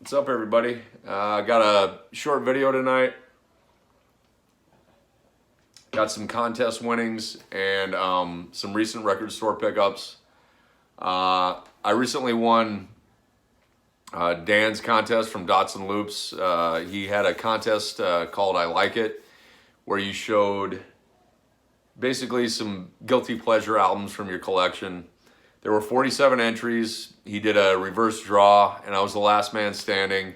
What's up, everybody? Got a short video tonight. Got some contest winnings and some recent record store pickups. I recently won Dan's contest from Dots and Loops. He had a contest called I Like It, where you showed basically some guilty pleasure albums from your collection. There were 47 entries. He did a reverse draw, and I was the last man standing.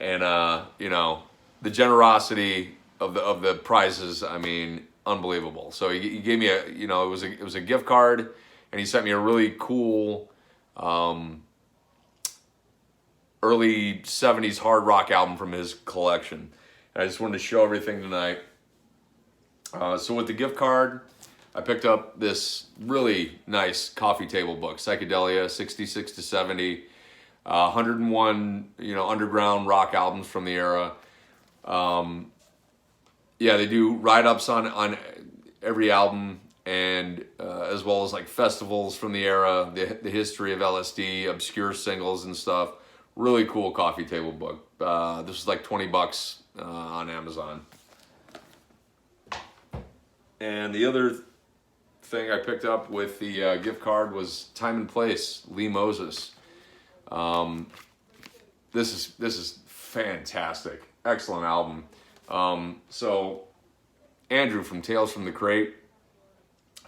And the generosity of the prizes, I mean, unbelievable. So he gave me it was a gift card, and he sent me a really cool early 70s hard rock album from his collection. And I just wanted to show everything tonight. So with the gift card, I picked up this really nice coffee table book, Psychedelia, 66 to 70, 101, underground rock albums from the era. They do write-ups on every album, and as well as like festivals from the era, the history of LSD, obscure singles and stuff. Really cool coffee table book. This is like $20 on Amazon. And the other thing I picked up with the gift card was Time and Place, Lee Moses. This is fantastic, excellent album. So Andrew from Tales from the Crate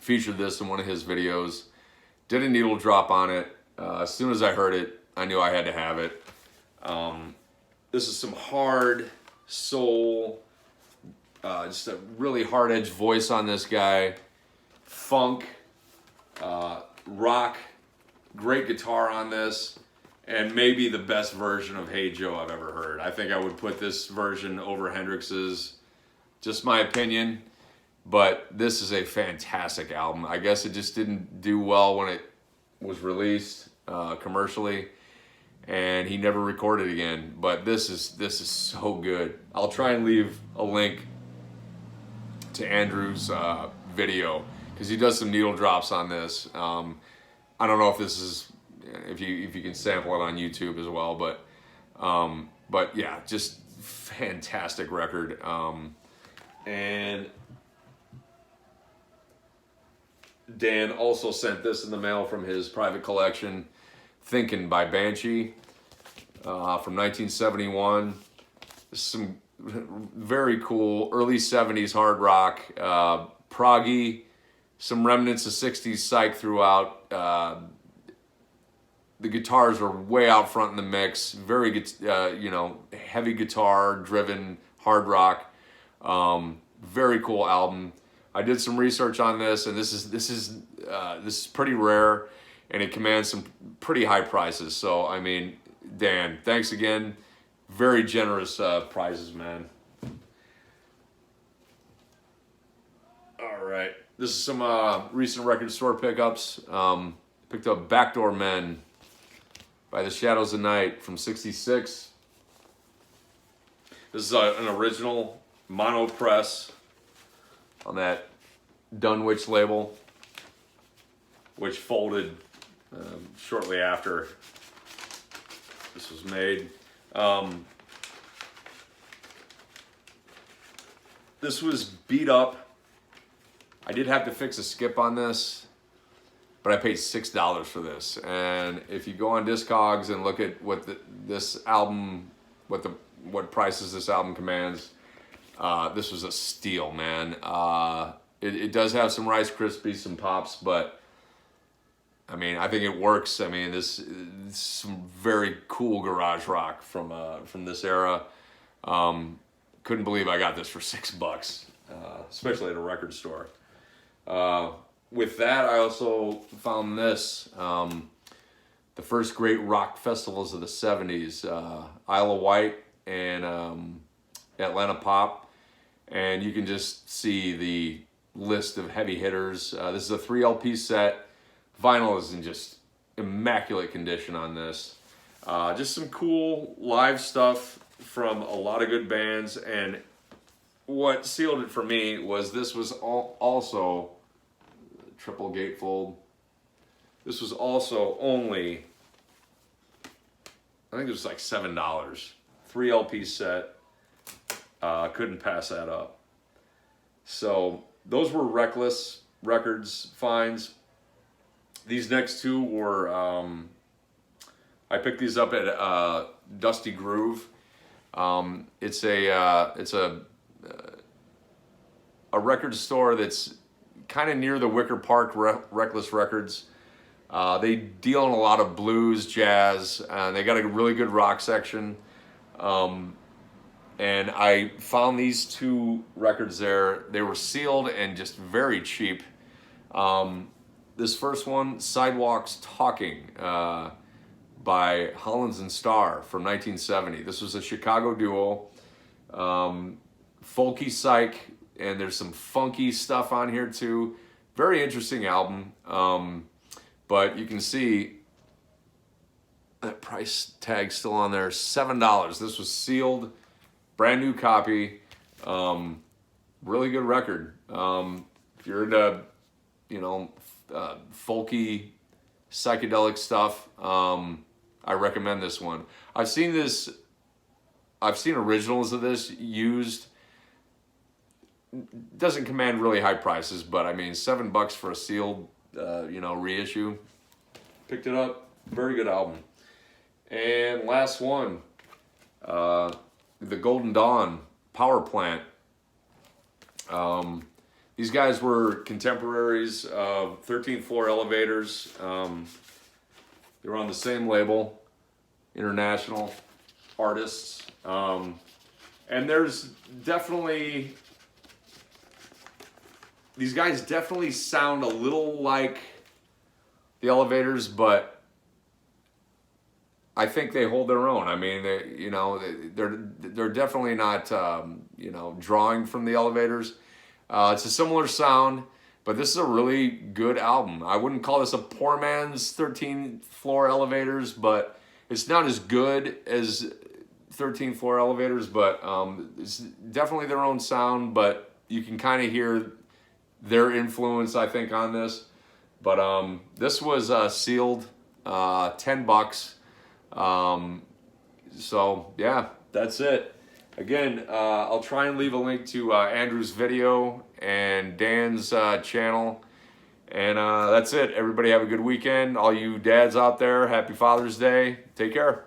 featured this in one of his videos. Did a needle drop on it. As soon as I heard it, I knew I had to have it. This is some hard soul, just a really hard-edged voice on this guy. Funk, rock, great guitar on this, and maybe the best version of Hey Joe I've ever heard. I think I would put this version over Hendrix's, just my opinion, but this is a fantastic album. I guess it just didn't do well when it was released commercially, and he never recorded again, but this is so good. I'll try and leave a link to Andrew's video, because he does some needle drops on this. I don't know if this is, if you can sample it on YouTube as well, but yeah, just fantastic record. And Dan also sent this in the mail from his private collection, Thinkin' by Banshee, from 1971. Some very cool early 70s hard rock, proggy, some remnants of 60s psych throughout. The guitars are way out front in the mix. Very, heavy guitar driven hard rock. Very cool album. I did some research on this, and this is pretty rare, and it commands some pretty high prices. So I mean, Dan, thanks again. Very generous prizes, man. All right. This is some recent record store pickups. Picked up Backdoor Men by the Shadows of Night from '66. This is an original mono press on that Dunwich label, which folded shortly after this was made. This was beat up. I did have to fix a skip on this, but I paid $6 for this. And if you go on Discogs and look at what this album, what prices this album commands, this was a steal, man. It does have some Rice Krispies, some Pops, but I mean, I think it works. I mean, this is some very cool garage rock from this era. Couldn't believe I got this for $6, especially at a record store. With that, I also found this, the first great rock festivals of the 70s, Isle of Wight and Atlanta Pop, and you can just see the list of heavy hitters. This is a 3 LP set. Vinyl is in just immaculate condition on this. Just some cool live stuff from a lot of good bands, and what sealed it for me was this was also triple gatefold. This was also only I think it was like $7. 3 LP set. Couldn't pass that up. So those were Reckless Records finds. These next two were, I picked these up at Dusty Groove. It's a record store that's kind of near the Wicker Park Reckless Records. They deal in a lot of blues, jazz, and they got a really good rock section. And I found these 2 records there. They were sealed and just very cheap. This first one, Sidewalks Talking, by Hollins and Starr from 1970. This was a Chicago duo. Folky psych, and there's some funky stuff on here too. Very interesting album. But you can see that price tag still on there, $7. This was sealed, brand new copy. Really good record. If you're into, folky, psychedelic stuff, I recommend this one. I've seen originals of this used. Doesn't command really high prices, but I mean, $7 for a sealed, reissue. Picked it up. Very good album. And last one, the Golden Dawn Power Plant. These guys were contemporaries of 13th Floor Elevators. They were on the same label, international artists. And there's definitely, these guys definitely sound a little like the Elevators, but I think they hold their own. I mean, they're definitely not, drawing from the Elevators. It's a similar sound, but this is a really good album. I wouldn't call this a poor man's 13th Floor Elevators, but it's not as good as 13th Floor Elevators, but it's definitely their own sound, but you can kind of hear their influence, I think, on this. But this was sealed, $10. So yeah, that's it. Again, I'll try and leave a link to Andrew's video and Dan's channel. And that's it. Everybody have a good weekend. All you dads out there, happy Father's Day. Take care.